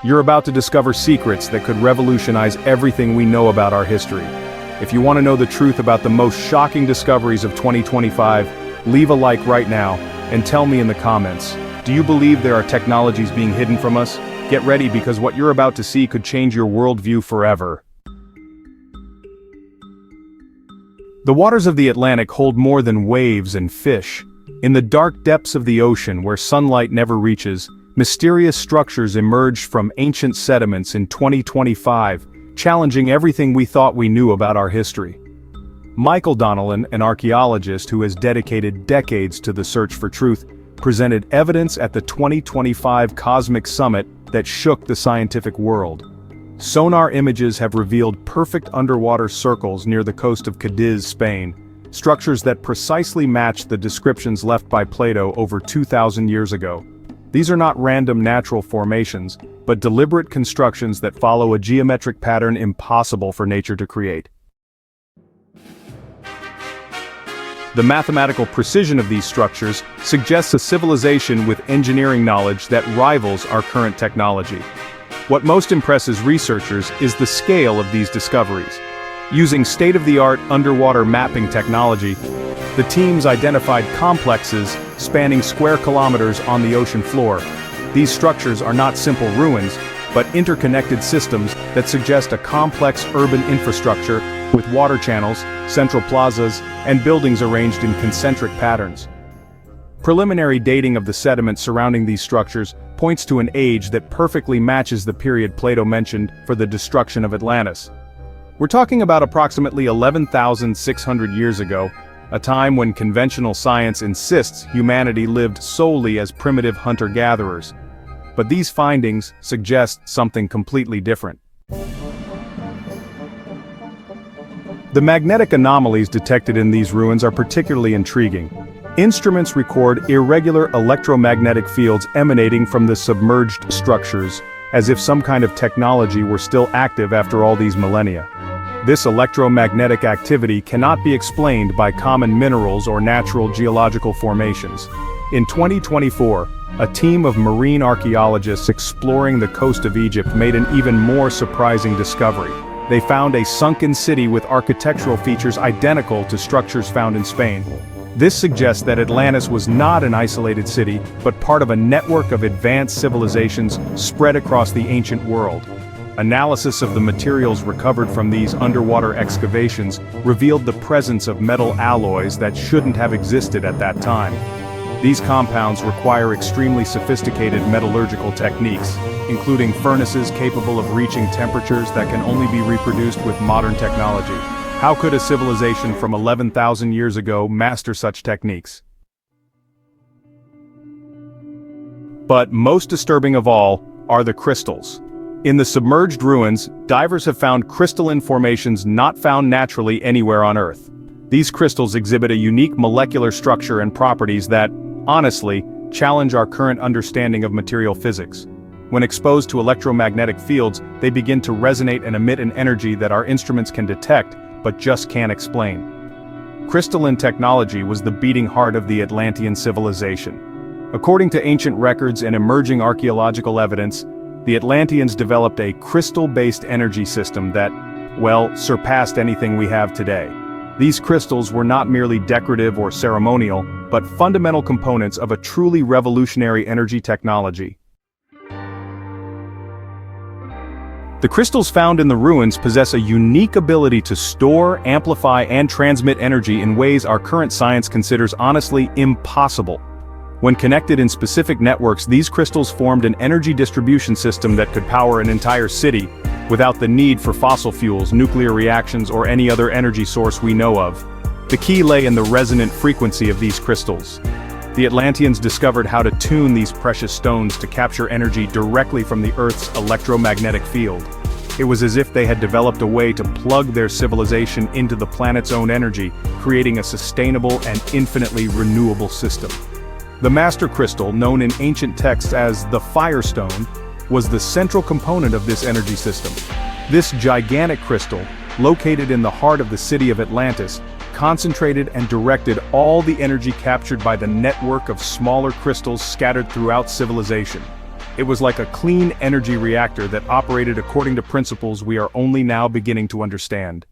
You're about to discover secrets that could revolutionize everything we know about our history. If you want to know the truth about the most shocking discoveries of 2025, leave a like right now, and tell me in the comments, do you believe there are technologies being hidden from us? Get ready because what you're about to see could change your worldview forever. The waters of the Atlantic hold more than waves and fish. In the dark depths of the ocean where sunlight never reaches, mysterious structures emerged from ancient sediments in 2025, challenging everything we thought we knew about our history. Michael Donnellan, an archaeologist who has dedicated decades to the search for truth, presented evidence at the 2025 Cosmic Summit that shook the scientific world. Sonar images have revealed perfect underwater circles near the coast of Cadiz, Spain, structures that precisely match the descriptions left by Plato over 2,000 years ago. These are not random natural formations, but deliberate constructions that follow a geometric pattern impossible for nature to create. The mathematical precision of these structures suggests a civilization with engineering knowledge that rivals our current technology. What most impresses researchers is the scale of these discoveries. Using state-of-the-art underwater mapping technology, the teams identified complexes spanning square kilometers on the ocean floor. These structures are not simple ruins, but interconnected systems that suggest a complex urban infrastructure with water channels, central plazas, and buildings arranged in concentric patterns. Preliminary dating of the sediment surrounding these structures points to an age that perfectly matches the period Plato mentioned for the destruction of Atlantis. We're talking about approximately 11,600 years ago, a time when conventional science insists humanity lived solely as primitive hunter-gatherers. But these findings suggest something completely different. The magnetic anomalies detected in these ruins are particularly intriguing. Instruments record irregular electromagnetic fields emanating from the submerged structures, as if some kind of technology were still active after all these millennia. This electromagnetic activity cannot be explained by common minerals or natural geological formations. In 2024, a team of marine archaeologists exploring the coast of Egypt made an even more surprising discovery. They found a sunken city with architectural features identical to structures found in Spain. This suggests that Atlantis was not an isolated city, but part of a network of advanced civilizations spread across the ancient world. Analysis of the materials recovered from these underwater excavations revealed the presence of metal alloys that shouldn't have existed at that time. These compounds require extremely sophisticated metallurgical techniques, including furnaces capable of reaching temperatures that can only be reproduced with modern technology. How could a civilization from 11,000 years ago master such techniques? But most disturbing of all are the crystals. In the submerged ruins, divers have found crystalline formations not found naturally anywhere on Earth. These crystals exhibit a unique molecular structure and properties that, honestly, challenge our current understanding of material physics. When exposed to electromagnetic fields, they begin to resonate and emit an energy that our instruments can detect, but just can't explain. Crystalline technology was the beating heart of the Atlantean civilization. According to ancient records and emerging archaeological evidence, the Atlanteans developed a crystal-based energy system that, well, surpassed anything we have today. These crystals were not merely decorative or ceremonial, but fundamental components of a truly revolutionary energy technology. The crystals found in the ruins possess a unique ability to store, amplify, and transmit energy in ways our current science considers honestly impossible. When connected in specific networks, these crystals formed an energy distribution system that could power an entire city, without the need for fossil fuels, nuclear reactions, or any other energy source we know of. The key lay in the resonant frequency of these crystals. The Atlanteans discovered how to tune these precious stones to capture energy directly from the Earth's electromagnetic field. It was as if they had developed a way to plug their civilization into the planet's own energy, creating a sustainable and infinitely renewable system. The master crystal, known in ancient texts as the Firestone, was the central component of this energy system. This gigantic crystal, located in the heart of the city of Atlantis, concentrated and directed all the energy captured by the network of smaller crystals scattered throughout civilization. It was like a clean energy reactor that operated according to principles we are only now beginning to understand.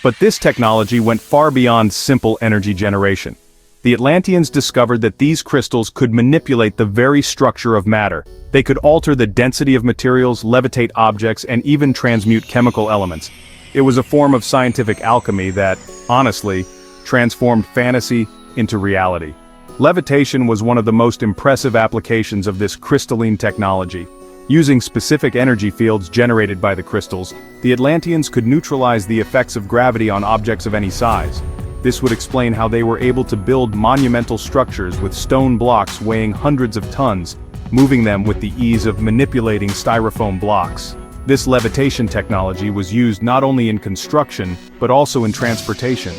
But this technology went far beyond simple energy generation. The Atlanteans discovered that these crystals could manipulate the very structure of matter. They could alter the density of materials, levitate objects, and even transmute chemical elements. It was a form of scientific alchemy that, honestly, transformed fantasy into reality. Levitation was one of the most impressive applications of this crystalline technology. Using specific energy fields generated by the crystals, the Atlanteans could neutralize the effects of gravity on objects of any size. This would explain how they were able to build monumental structures with stone blocks weighing hundreds of tons, moving them with the ease of manipulating styrofoam blocks. This levitation technology was used not only in construction, but also in transportation.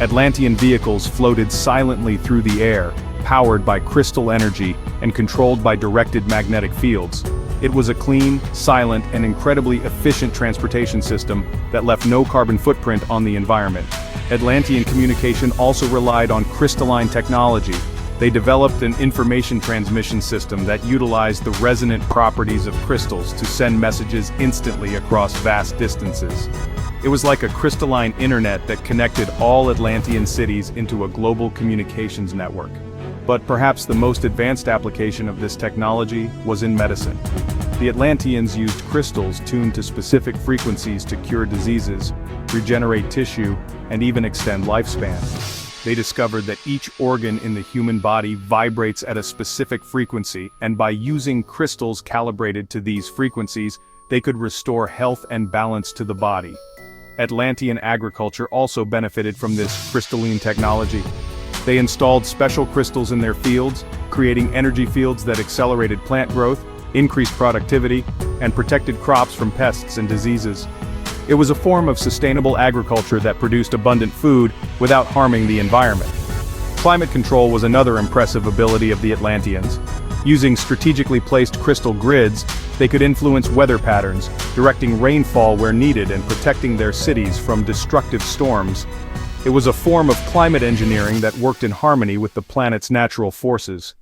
Atlantean vehicles floated silently through the air, powered by crystal energy and controlled by directed magnetic fields. It was a clean, silent, and incredibly efficient transportation system that left no carbon footprint on the environment. Atlantean communication also relied on crystalline technology. They developed an information transmission system that utilized the resonant properties of crystals to send messages instantly across vast distances. It was like a crystalline internet that connected all Atlantean cities into a global communications network. But perhaps the most advanced application of this technology was in medicine. The Atlanteans used crystals tuned to specific frequencies to cure diseases, regenerate tissue, and even extend lifespan. They discovered that each organ in the human body vibrates at a specific frequency, and by using crystals calibrated to these frequencies, they could restore health and balance to the body. Atlantean agriculture also benefited from this crystalline technology. They installed special crystals in their fields, creating energy fields that accelerated plant growth, increased productivity, and protected crops from pests and diseases. It was a form of sustainable agriculture that produced abundant food without harming the environment. Climate control was another impressive ability of the Atlanteans. Using strategically placed crystal grids, they could influence weather patterns, directing rainfall where needed and protecting their cities from destructive storms. It was a form of climate engineering that worked in harmony with the planet's natural forces.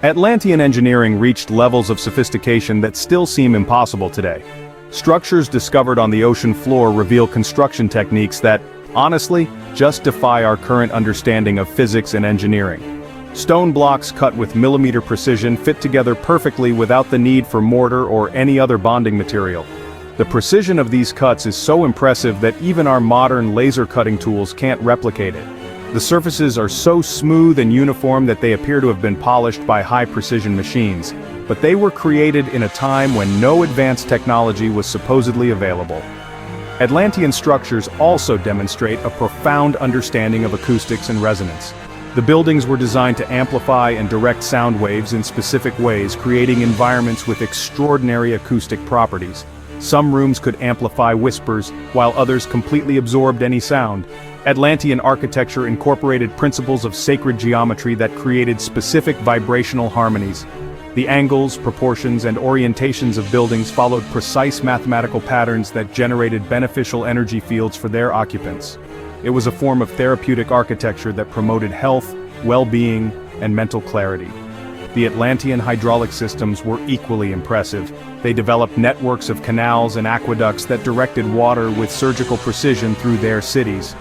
Atlantean engineering reached levels of sophistication that still seem impossible today. Structures discovered on the ocean floor reveal construction techniques that, honestly, just defy our current understanding of physics and engineering. Stone blocks cut with millimeter precision fit together perfectly without the need for mortar or any other bonding material. The precision of these cuts is so impressive that even our modern laser cutting tools can't replicate it. The surfaces are so smooth and uniform that they appear to have been polished by high-precision machines, but they were created in a time when no advanced technology was supposedly available. Atlantean structures also demonstrate a profound understanding of acoustics and resonance. The buildings were designed to amplify and direct sound waves in specific ways, creating environments with extraordinary acoustic properties. Some rooms could amplify whispers, while others completely absorbed any sound. Atlantean architecture incorporated principles of sacred geometry that created specific vibrational harmonies. The angles, proportions, and orientations of buildings followed precise mathematical patterns that generated beneficial energy fields for their occupants. It was a form of therapeutic architecture that promoted health, well-being, and mental clarity. The Atlantean hydraulic systems were equally impressive. They developed networks of canals and aqueducts that directed water with surgical precision through their cities.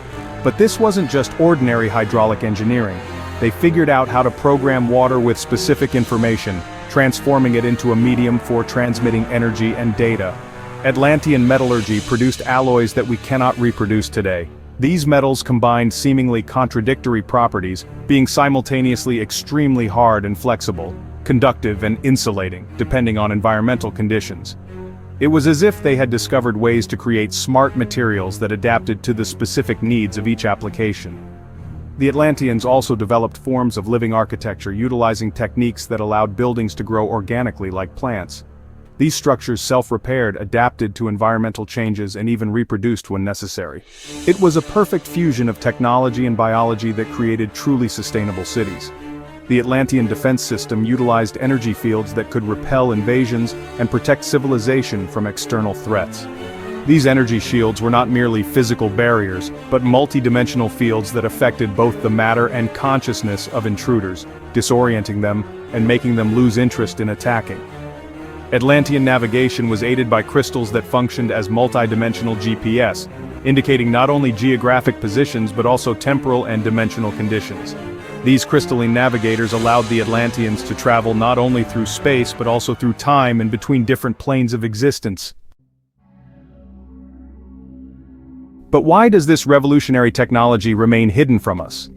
But this wasn't just ordinary hydraulic engineering. They figured out how to program water with specific information, transforming it into a medium for transmitting energy and data. Atlantean metallurgy produced alloys that we cannot reproduce today. These metals combined seemingly contradictory properties, being simultaneously extremely hard and flexible, conductive and insulating, depending on environmental conditions. It was as if they had discovered ways to create smart materials that adapted to the specific needs of each application. The Atlanteans also developed forms of living architecture utilizing techniques that allowed buildings to grow organically like plants. These structures self-repaired, adapted to environmental changes, and even reproduced when necessary. It was a perfect fusion of technology and biology that created truly sustainable cities. The Atlantean defense system utilized energy fields that could repel invasions and protect civilization from external threats. These energy shields were not merely physical barriers, but multi-dimensional fields that affected both the matter and consciousness of intruders, disorienting them and making them lose interest in attacking. Atlantean navigation was aided by crystals that functioned as multi-dimensional GPS, indicating not only geographic positions but also temporal and dimensional conditions. These crystalline navigators allowed the Atlanteans to travel not only through space but also through time and between different planes of existence. But why does this revolutionary technology remain hidden from us?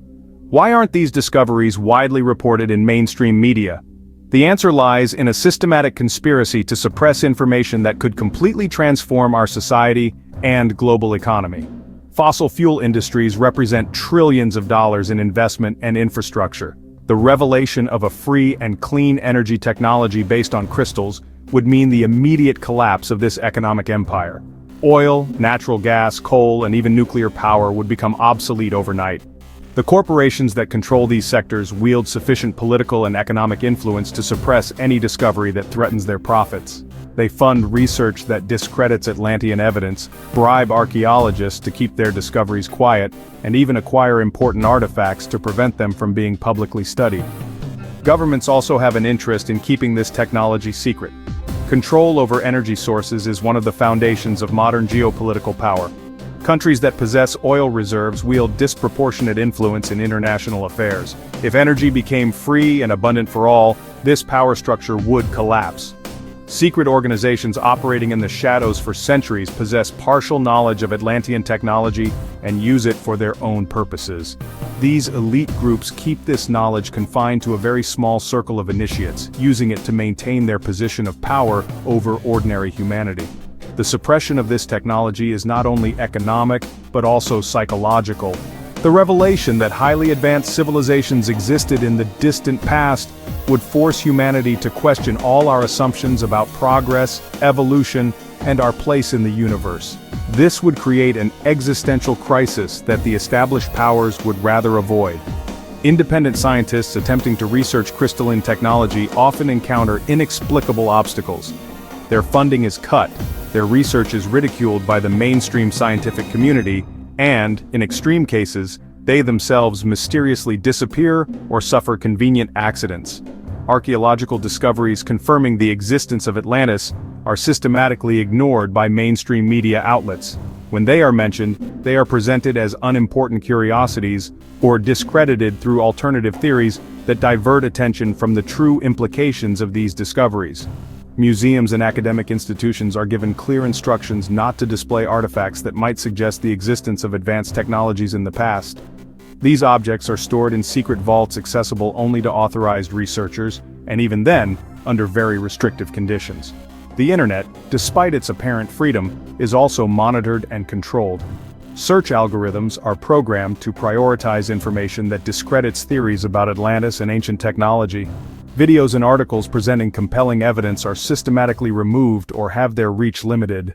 Why aren't these discoveries widely reported in mainstream media? The answer lies in a systematic conspiracy to suppress information that could completely transform our society and global economy. Fossil fuel industries represent trillions of dollars in investment and infrastructure. The revelation of a free and clean energy technology based on crystals would mean the immediate collapse of this economic empire. Oil, natural gas, coal, and even nuclear power would become obsolete overnight. The corporations that control these sectors wield sufficient political and economic influence to suppress any discovery that threatens their profits. They fund research that discredits Atlantean evidence, bribe archaeologists to keep their discoveries quiet, and even acquire important artifacts to prevent them from being publicly studied. Governments also have an interest in keeping this technology secret. Control over energy sources is one of the foundations of modern geopolitical power. Countries that possess oil reserves wield disproportionate influence in international affairs. If energy became free and abundant for all, this power structure would collapse. Secret organizations operating in the shadows for centuries possess partial knowledge of Atlantean technology and use it for their own purposes. These elite groups keep this knowledge confined to a very small circle of initiates, using it to maintain their position of power over ordinary humanity. The suppression of this technology is not only economic, but also psychological. The revelation that highly advanced civilizations existed in the distant past would force humanity to question all our assumptions about progress, evolution, and our place in the universe. This would create an existential crisis that the established powers would rather avoid. Independent scientists attempting to research crystalline technology often encounter inexplicable obstacles. Their funding is cut, their research is ridiculed by the mainstream scientific community, and, in extreme cases, they themselves mysteriously disappear or suffer convenient accidents. Archaeological discoveries confirming the existence of Atlantis are systematically ignored by mainstream media outlets. When they are mentioned, they are presented as unimportant curiosities or discredited through alternative theories that divert attention from the true implications of these discoveries. Museums and academic institutions are given clear instructions not to display artifacts that might suggest the existence of advanced technologies in the past. These objects are stored in secret vaults accessible only to authorized researchers, and even then, under very restrictive conditions. The internet, despite its apparent freedom, is also monitored and controlled. Search algorithms are programmed to prioritize information that discredits theories about Atlantis and ancient technology. Videos and articles presenting compelling evidence are systematically removed or have their reach limited.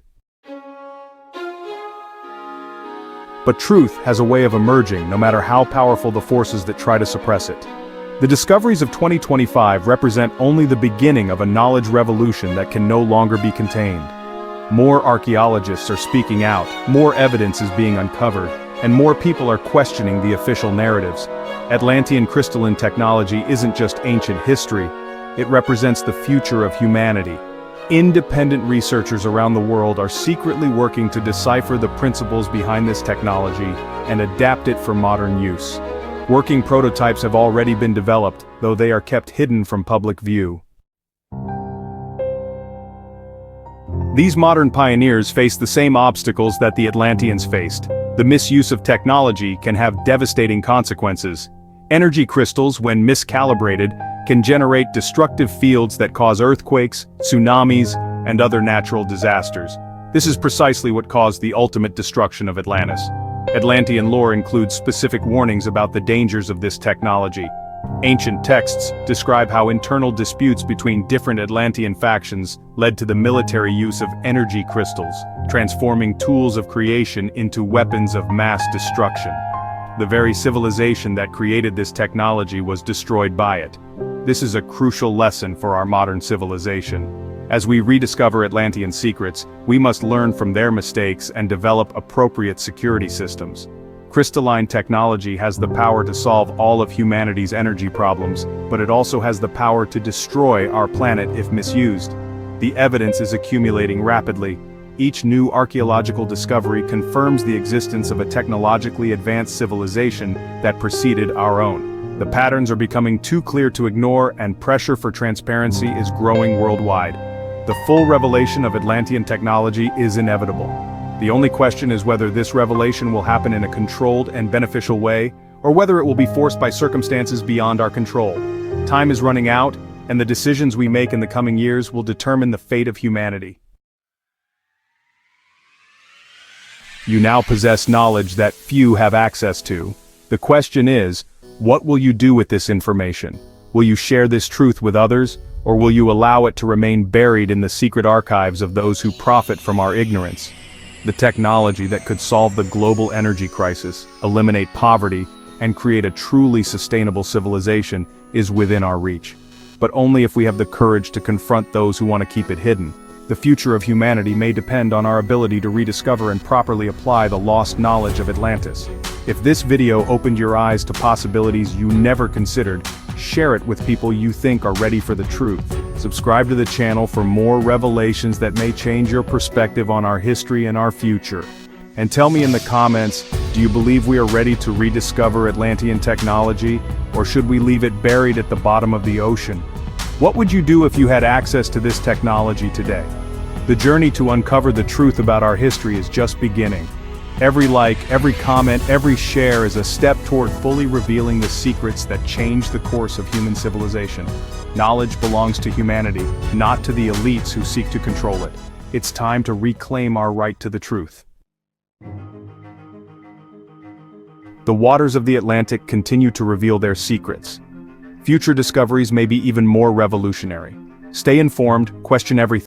But truth has a way of emerging no matter how powerful the forces that try to suppress it. The discoveries of 2025 represent only the beginning of a knowledge revolution that can no longer be contained. More archaeologists are speaking out, more evidence is being uncovered, and more people are questioning the official narratives. Atlantean crystalline technology isn't just ancient history, it represents the future of humanity. Independent researchers around the world are secretly working to decipher the principles behind this technology and adapt it for modern use. Working prototypes have already been developed, though they are kept hidden from public view. These modern pioneers face the same obstacles that the Atlanteans faced. The misuse of technology can have devastating consequences. Energy crystals, when miscalibrated, can generate destructive fields that cause earthquakes, tsunamis, and other natural disasters. This is precisely what caused the ultimate destruction of Atlantis. Atlantean lore includes specific warnings about the dangers of this technology. Ancient texts describe how internal disputes between different Atlantean factions led to the military use of energy crystals, transforming tools of creation into weapons of mass destruction. The very civilization that created this technology was destroyed by it. This is a crucial lesson for our modern civilization. As we rediscover Atlantean secrets, we must learn from their mistakes and develop appropriate security systems. Crystalline technology has the power to solve all of humanity's energy problems, but it also has the power to destroy our planet if misused. The evidence is accumulating rapidly. Each new archaeological discovery confirms the existence of a technologically advanced civilization that preceded our own. The patterns are becoming too clear to ignore, and pressure for transparency is growing worldwide. The full revelation of Atlantean technology is inevitable. The only question is whether this revelation will happen in a controlled and beneficial way, or whether it will be forced by circumstances beyond our control. Time is running out, and the decisions we make in the coming years will determine the fate of humanity. You now possess knowledge that few have access to. The question is, what will you do with this information? Will you share this truth with others, or will you allow it to remain buried in the secret archives of those who profit from our ignorance? The technology that could solve the global energy crisis, eliminate poverty, and create a truly sustainable civilization is within our reach. But only if we have the courage to confront those who want to keep it hidden. The future of humanity may depend on our ability to rediscover and properly apply the lost knowledge of Atlantis. If this video opened your eyes to possibilities you never considered, share it with people you think are ready for the truth. Subscribe to the channel for more revelations that may change your perspective on our history and our future. And tell me in the comments, do you believe we are ready to rediscover Atlantean technology, or should we leave it buried at the bottom of the ocean? What would you do if you had access to this technology today? The journey to uncover the truth about our history is just beginning. Every like, every comment, every share is a step toward fully revealing the secrets that change the course of human civilization. Knowledge belongs to humanity, not to the elites who seek to control it. It's time to reclaim our right to the truth. The waters of the Atlantic continue to reveal their secrets. Future discoveries may be even more revolutionary. Stay informed, question everything.